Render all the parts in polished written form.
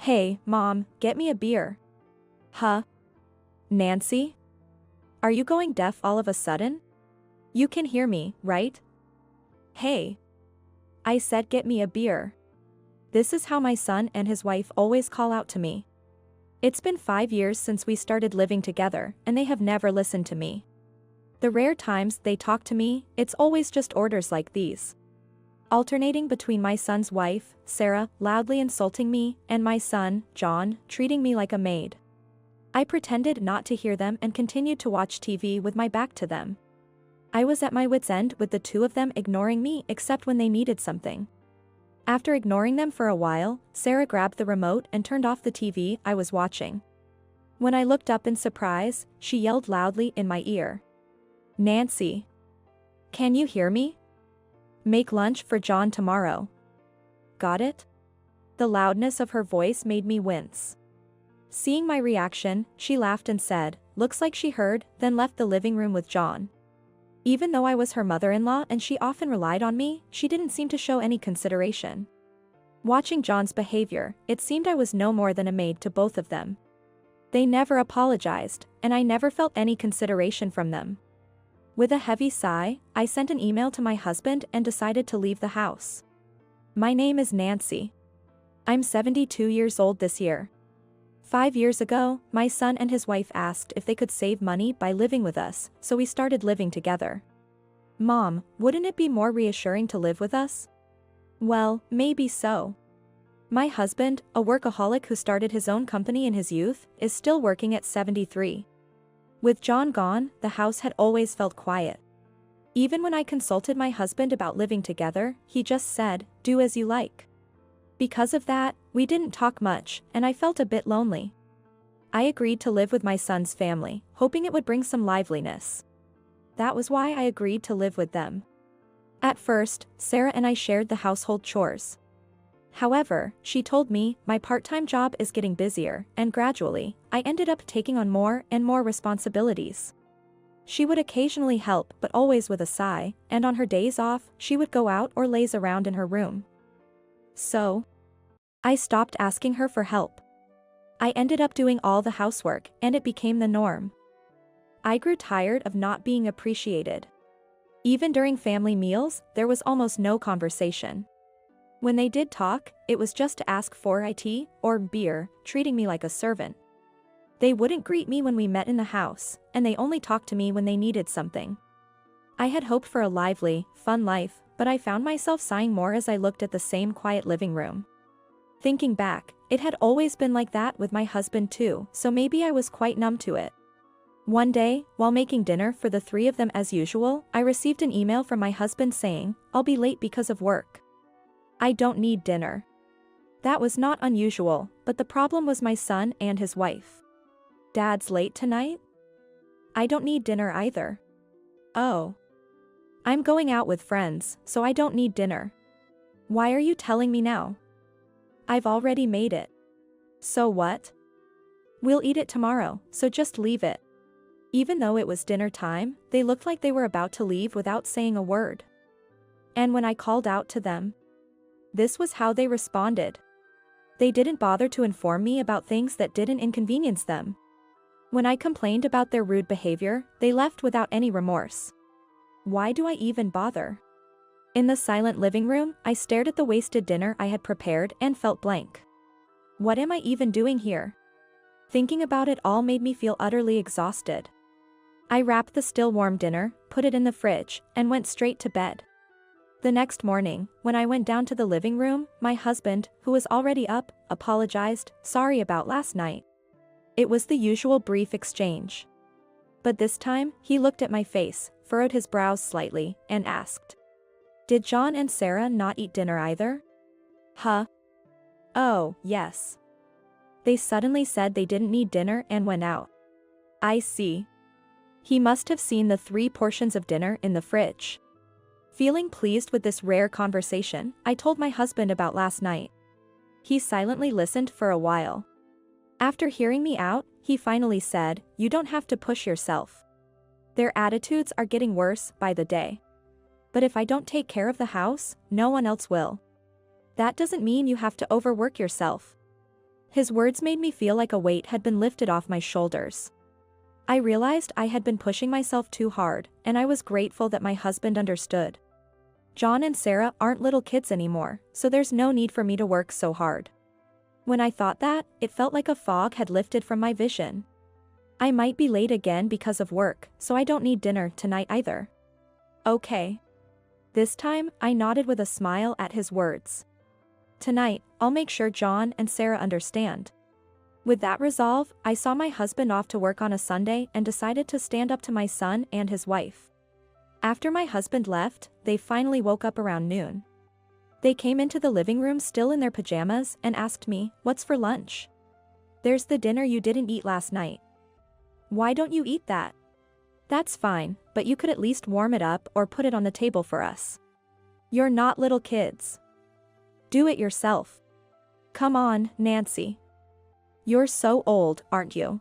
Hey, Mom, get me a beer. Huh? Nancy? Are you going deaf all of a sudden? You can hear me, right? Hey. I said get me a beer. This is how my son and his wife always call out to me. It's been 5 years since we started living together, and they have never listened to me. The rare times they talk to me, it's always just orders like these. Alternating between my son's wife, Sarah, loudly insulting me, and my son, John, treating me like a maid. I pretended not to hear them and continued to watch TV with my back to them. I was at my wit's end with the two of them ignoring me except when they needed something. After ignoring them for a while, Sarah grabbed the remote and turned off the TV I was watching. When I looked up in surprise, she yelled loudly in my ear. Nancy. Can you hear me? Make lunch for John tomorrow. Got it? The loudness of her voice made me wince. Seeing my reaction, she laughed and said, "Looks like she heard," then left the living room with John. Even though I was her mother-in-law and she often relied on me, she didn't seem to show any consideration. Watching John's behavior, it seemed I was no more than a maid to both of them. They never apologized, and I never felt any consideration from them. With a heavy sigh, I sent an email to my husband and decided to leave the house. My name is Nancy. I'm 72 years old this year. 5 years ago, my son and his wife asked if they could save money by living with us, so we started living together. Mom, wouldn't it be more reassuring to live with us? Well, maybe so. My husband, a workaholic who started his own company in his youth, is still working at 73. With John gone, the house had always felt quiet. Even when I consulted my husband about living together, he just said, "Do as you like." Because of that, we didn't talk much, and I felt a bit lonely. I agreed to live with my son's family, hoping it would bring some liveliness. That was why I agreed to live with them. At first, Sarah and I shared the household chores. However, she told me, my part-time job is getting busier, and gradually, I ended up taking on more and more responsibilities. She would occasionally help, but always with a sigh, and on her days off, she would go out or laze around in her room. So, I stopped asking her for help. I ended up doing all the housework, and it became the norm. I grew tired of not being appreciated. Even during family meals, there was almost no conversation. When they did talk, it was just to ask for tea or beer, treating me like a servant. They wouldn't greet me when we met in the house, and they only talked to me when they needed something. I had hoped for a lively, fun life, but I found myself sighing more as I looked at the same quiet living room. Thinking back, it had always been like that with my husband too, so maybe I was quite numb to it. One day, while making dinner for the three of them as usual, I received an email from my husband saying, "I'll be late because of work. I don't need dinner." That was not unusual, but the problem was my son and his wife. "Dad's late tonight? I don't need dinner either." "Oh. I'm going out with friends, so I don't need dinner." "Why are you telling me now?" "I've already made it." "So what?" "We'll eat it tomorrow, so just leave it." Even though it was dinner time, they looked like they were about to leave without saying a word. And when I called out to them, this was how they responded. They didn't bother to inform me about things that didn't inconvenience them. When I complained about their rude behavior, they left without any remorse. Why do I even bother? In the silent living room, I stared at the wasted dinner I had prepared and felt blank. What am I even doing here? Thinking about it all made me feel utterly exhausted. I wrapped the still warm dinner, put it in the fridge, and went straight to bed. The next morning, when I went down to the living room, my husband, who was already up, apologized, "Sorry about last night." It was the usual brief exchange. But this time, he looked at my face, furrowed his brows slightly, and asked, "Did John and Sarah not eat dinner either?" "Huh? Oh, yes. They suddenly said they didn't need dinner and went out." "I see." He must have seen the 3 portions of dinner in the fridge. Feeling pleased with this rare conversation, I told my husband about last night. He silently listened for a while. After hearing me out, he finally said, "You don't have to push yourself. Their attitudes are getting worse by the day. But if I don't take care of the house, no one else will. That doesn't mean you have to overwork yourself." His words made me feel like a weight had been lifted off my shoulders. I realized I had been pushing myself too hard, and I was grateful that my husband understood. John and Sarah aren't little kids anymore, so there's no need for me to work so hard. When I thought that, it felt like a fog had lifted from my vision. I might be late again because of work, so I don't need dinner tonight either. Okay. This time, I nodded with a smile at his words. Tonight, I'll make sure John and Sarah understand. With that resolve, I saw my husband off to work on a Sunday and decided to stand up to my son and his wife. After my husband left, they finally woke up around noon. They came into the living room still in their pajamas and asked me, "What's for lunch?" "There's the dinner you didn't eat last night." "Why don't you eat that?" "That's fine, but you could at least warm it up or put it on the table for us." "You're not little kids. Do it yourself." "Come on, Nancy. You're so old, aren't you?"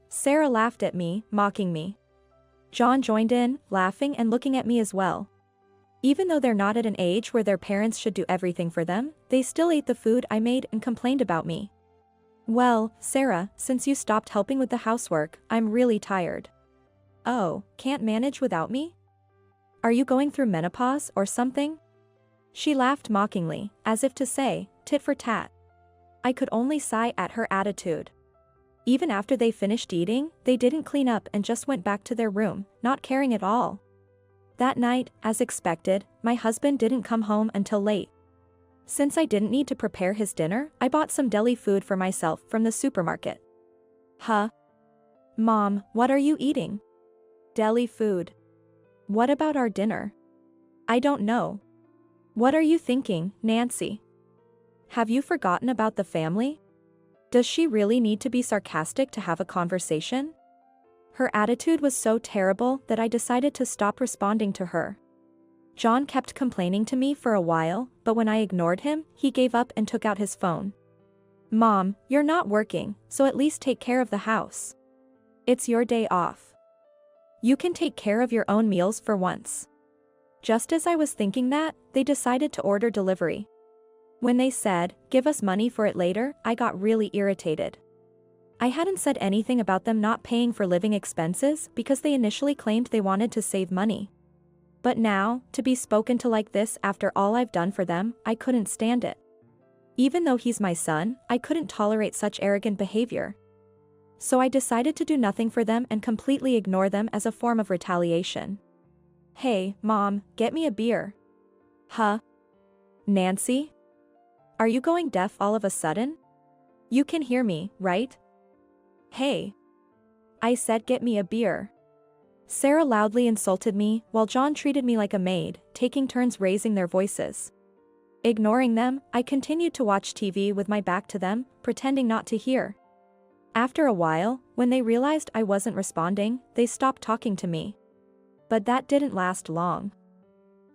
Sarah laughed at me, mocking me. John joined in, laughing and looking at me as well. Even though they're not at an age where their parents should do everything for them, they still ate the food I made and complained about me. "Well, Sarah, since you stopped helping with the housework, I'm really tired." "Oh, can't manage without me? Are you going through menopause or something?" She laughed mockingly, as if to say, tit for tat. I could only sigh at her attitude. Even after they finished eating, they didn't clean up and just went back to their room, not caring at all. That night, as expected, my husband didn't come home until late. Since I didn't need to prepare his dinner, I bought some deli food for myself from the supermarket. "Huh? Mom, what are you eating?" "Deli food." "What about our dinner?" "I don't know." "What are you thinking, Nancy? Have you forgotten about the family? Does she really need to be sarcastic to have a conversation?" Her attitude was so terrible that I decided to stop responding to her. John kept complaining to me for a while, but when I ignored him, he gave up and took out his phone. "Mom, you're not working, so at least take care of the house. It's your day off. You can take care of your own meals for once." Just as I was thinking that, they decided to order delivery. When they said, "Give us money for it later," I got really irritated. I hadn't said anything about them not paying for living expenses because they initially claimed they wanted to save money. But now, to be spoken to like this after all I've done for them, I couldn't stand it. Even though he's my son, I couldn't tolerate such arrogant behavior. So I decided to do nothing for them and completely ignore them as a form of retaliation. "Hey, Mom, get me a beer." "Huh? Nancy? Are you going deaf all of a sudden? You can hear me, right?" "Hey. I said get me a beer." Sarah loudly insulted me, while John treated me like a maid, taking turns raising their voices. Ignoring them, I continued to watch TV with my back to them, pretending not to hear. After a while, when they realized I wasn't responding, they stopped talking to me. But that didn't last long.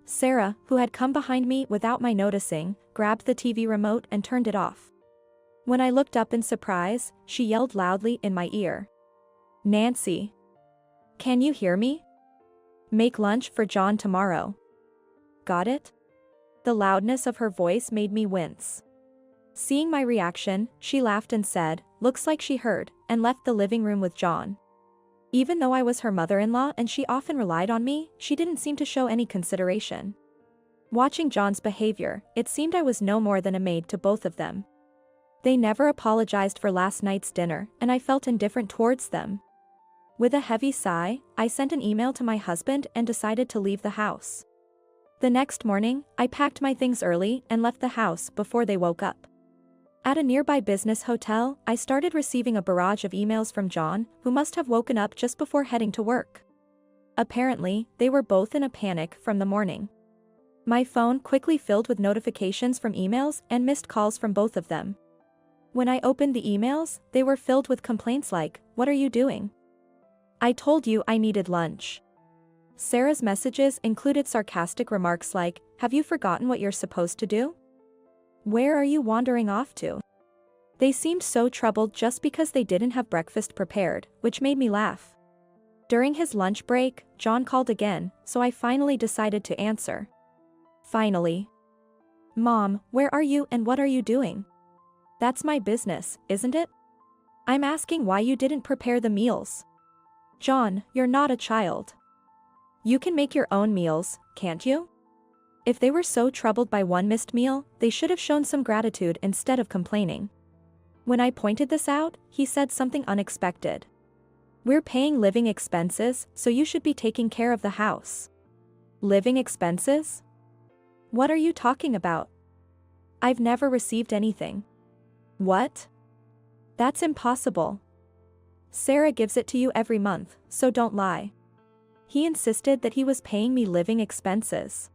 Sarah, who had come behind me without my noticing, grabbed the TV remote and turned it off. When I looked up in surprise, she yelled loudly in my ear. "Nancy. Can you hear me? Make lunch for John tomorrow. Got it?" The loudness of her voice made me wince. Seeing my reaction, she laughed and said, "Looks like she heard," and left the living room with John. Even though I was her mother-in-law and she often relied on me, she didn't seem to show any consideration. Watching John's behavior, it seemed I was no more than a maid to both of them. They never apologized for last night's dinner, and I felt indifferent towards them. With a heavy sigh, I sent an email to my husband and decided to leave the house. The next morning, I packed my things early and left the house before they woke up. At a nearby business hotel, I started receiving a barrage of emails from John, who must have woken up just before heading to work. Apparently, they were both in a panic from the morning. My phone quickly filled with notifications from emails and missed calls from both of them. When I opened the emails, they were filled with complaints like, "What are you doing? I told you I needed lunch." Sarah's messages included sarcastic remarks like, "Have you forgotten what you're supposed to do? Where are you wandering off to?" They seemed so troubled just because they didn't have breakfast prepared, which made me laugh. During his lunch break, John called again, so I finally decided to answer. Finally. "Mom, where are you and what are you doing?" That's my business, isn't it? I'm asking why you didn't prepare the meals. John, you're not a child. You can make your own meals, can't you? If they were so troubled by one missed meal, they should have shown some gratitude instead of complaining. When I pointed this out, he said something unexpected. We're paying living expenses, so you should be taking care of the house. Living expenses? What are you talking about? I've never received anything. What? That's impossible. Sarah gives it to you every month, so don't lie. He insisted that he was paying me living expenses.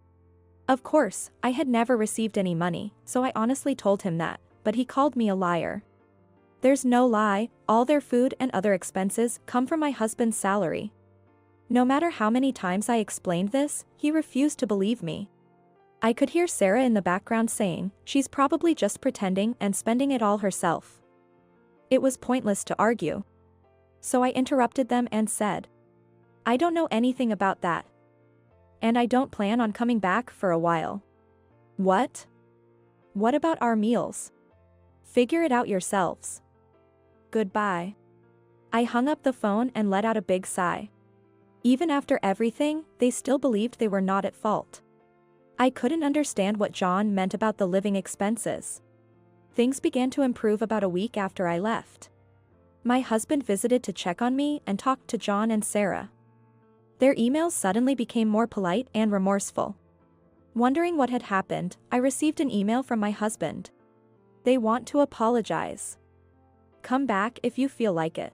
Of course, I had never received any money, so I honestly told him that, but he called me a liar. There's no lie, all their food and other expenses come from my husband's salary. No matter how many times I explained this, he refused to believe me. I could hear Sarah in the background saying, she's probably just pretending and spending it all herself. It was pointless to argue. So I interrupted them and said, I don't know anything about that. And I don't plan on coming back for a while. What? What about our meals? Figure it out yourselves. Goodbye. I hung up the phone and let out a big sigh. Even after everything, they still believed they were not at fault. I couldn't understand what John meant about the living expenses. Things began to improve about a week after I left. My husband visited to check on me and talked to John and Sarah. Their emails suddenly became more polite and remorseful. Wondering what had happened, I received an email from my husband. They want to apologize. Come back if you feel like it.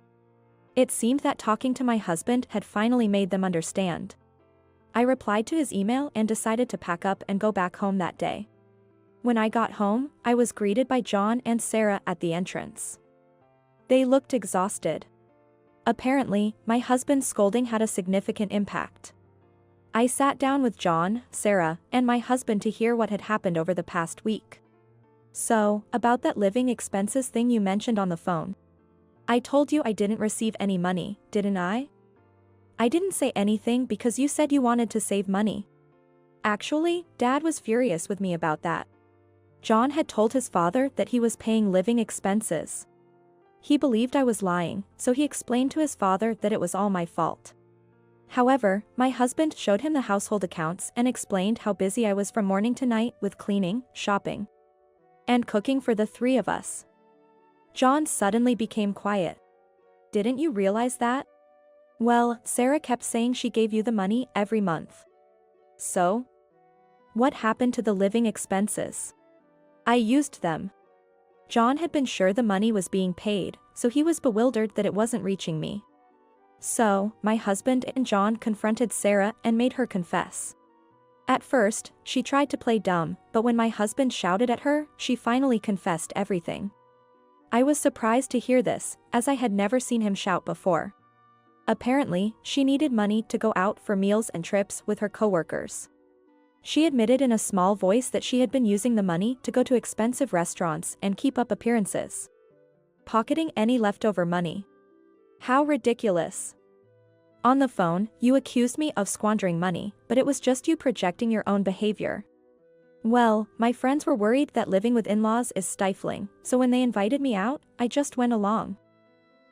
It seemed that talking to my husband had finally made them understand. I replied to his email and decided to pack up and go back home that day. When I got home, I was greeted by John and Sarah at the entrance. They looked exhausted. Apparently, my husband's scolding had a significant impact. I sat down with John, Sarah, and my husband to hear what had happened over the past week. So, about that living expenses thing you mentioned on the phone. I told you I didn't receive any money, didn't I? I didn't say anything because you said you wanted to save money. Actually, Dad was furious with me about that. John had told his father that he was paying living expenses. He believed I was lying, so he explained to his father that it was all my fault. However, my husband showed him the household accounts and explained how busy I was from morning to night with cleaning, shopping, and cooking for the three of us. John suddenly became quiet. Didn't you realize that? Well, Sarah kept saying she gave you the money every month. So? What happened to the living expenses? I used them. John had been sure the money was being paid, so he was bewildered that it wasn't reaching me. So, my husband and John confronted Sarah and made her confess. At first, she tried to play dumb, but when my husband shouted at her, she finally confessed everything. I was surprised to hear this, as I had never seen him shout before. Apparently, she needed money to go out for meals and trips with her coworkers. She admitted in a small voice that she had been using the money to go to expensive restaurants and keep up appearances. Pocketing any leftover money. How ridiculous. On the phone, you accused me of squandering money, but it was just you projecting your own behavior. Well, my friends were worried that living with in-laws is stifling, so when they invited me out, I just went along.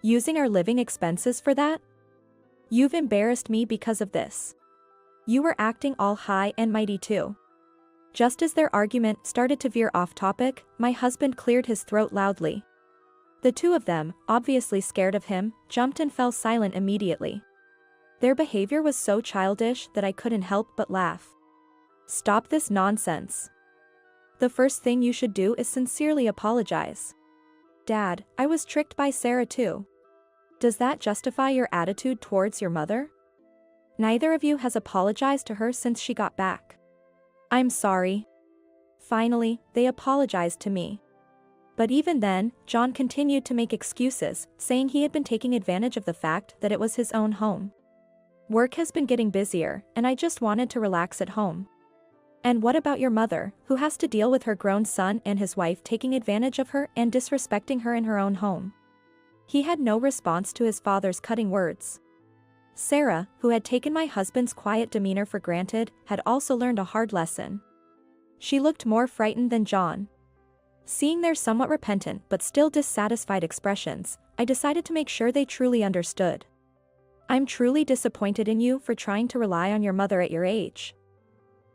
Using our living expenses for that? You've embarrassed me because of this. You were acting all high and mighty too. Just as their argument started to veer off topic, my husband cleared his throat loudly. The two of them, obviously scared of him, jumped and fell silent immediately. Their behavior was so childish that I couldn't help but laugh. Stop this nonsense. The first thing you should do is sincerely apologize. Dad, I was tricked by Sarah too. Does that justify your attitude towards your mother? Neither of you has apologized to her since she got back. I'm sorry. Finally, they apologized to me. But even then, John continued to make excuses, saying he had been taking advantage of the fact that it was his own home. Work has been getting busier, and I just wanted to relax at home. And what about your mother, who has to deal with her grown son and his wife taking advantage of her and disrespecting her in her own home? He had no response to his father's cutting words. Sarah, who had taken my husband's quiet demeanor for granted, had also learned a hard lesson. She looked more frightened than John. Seeing their somewhat repentant but still dissatisfied expressions, I decided to make sure they truly understood. I'm truly disappointed in you for trying to rely on your mother at your age.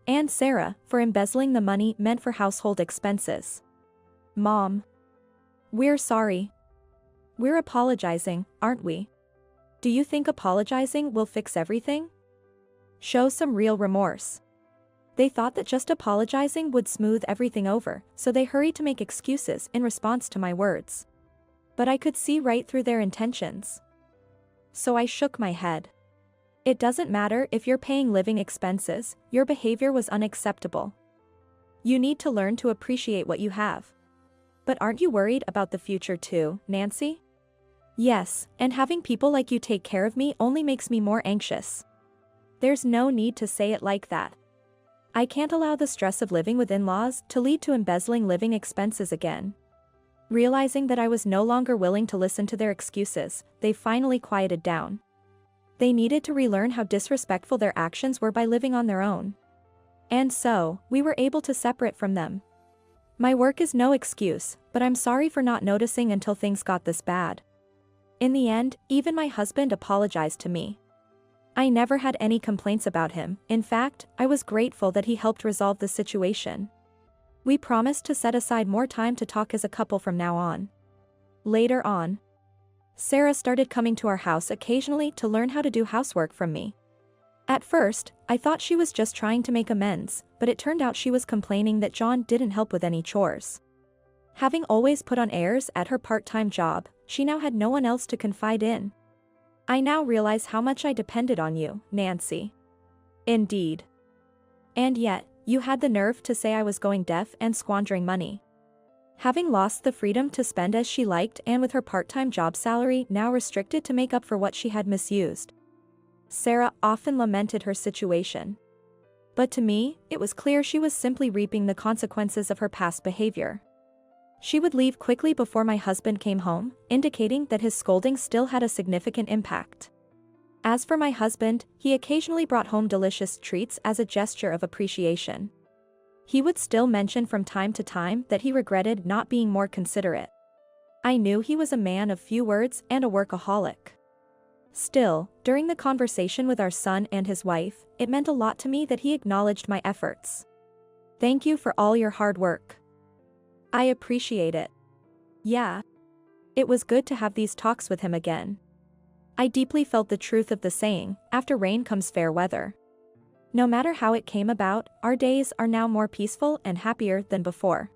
And Sarah, for embezzling the money meant for household expenses. Mom. We're sorry. We're apologizing, aren't we? Do you think apologizing will fix everything? Show some real remorse. They thought that just apologizing would smooth everything over, so they hurried to make excuses in response to my words. But I could see right through their intentions. So I shook my head. It doesn't matter if you're paying living expenses, your behavior was unacceptable. You need to learn to appreciate what you have. But aren't you worried about the future too, Nancy? Yes, and having people like you take care of me only makes me more anxious. There's no need to say it like that. I can't allow the stress of living with in-laws to lead to embezzling living expenses again. Realizing that I was no longer willing to listen to their excuses, they finally quieted down. They needed to relearn how disrespectful their actions were by living on their own. And so, we were able to separate from them. My work is no excuse, but I'm sorry for not noticing until things got this bad. In the end, even my husband apologized to me. I never had any complaints about him. In fact, I was grateful that he helped resolve the situation. We promised to set aside more time to talk as a couple from now on. Later on, Sarah started coming to our house occasionally to learn how to do housework from me. At first, I thought she was just trying to make amends, but it turned out she was complaining that John didn't help with any chores. Having always put on airs at her part-time job, she now had no one else to confide in. I now realize how much I depended on you, Nancy. Indeed. And yet, you had the nerve to say I was going deaf and squandering money. Having lost the freedom to spend as she liked and with her part-time job salary now restricted to make up for what she had misused. Sarah often lamented her situation. But to me, it was clear she was simply reaping the consequences of her past behavior. She would leave quickly before my husband came home, indicating that his scolding still had a significant impact. As for my husband, he occasionally brought home delicious treats as a gesture of appreciation. He would still mention from time to time that he regretted not being more considerate. I knew he was a man of few words and a workaholic. Still, during the conversation with our son and his wife, it meant a lot to me that he acknowledged my efforts. Thank you for all your hard work. I appreciate it. Yeah. It was good to have these talks with him again. I deeply felt the truth of the saying, after rain comes fair weather. No matter how it came about, our days are now more peaceful and happier than before.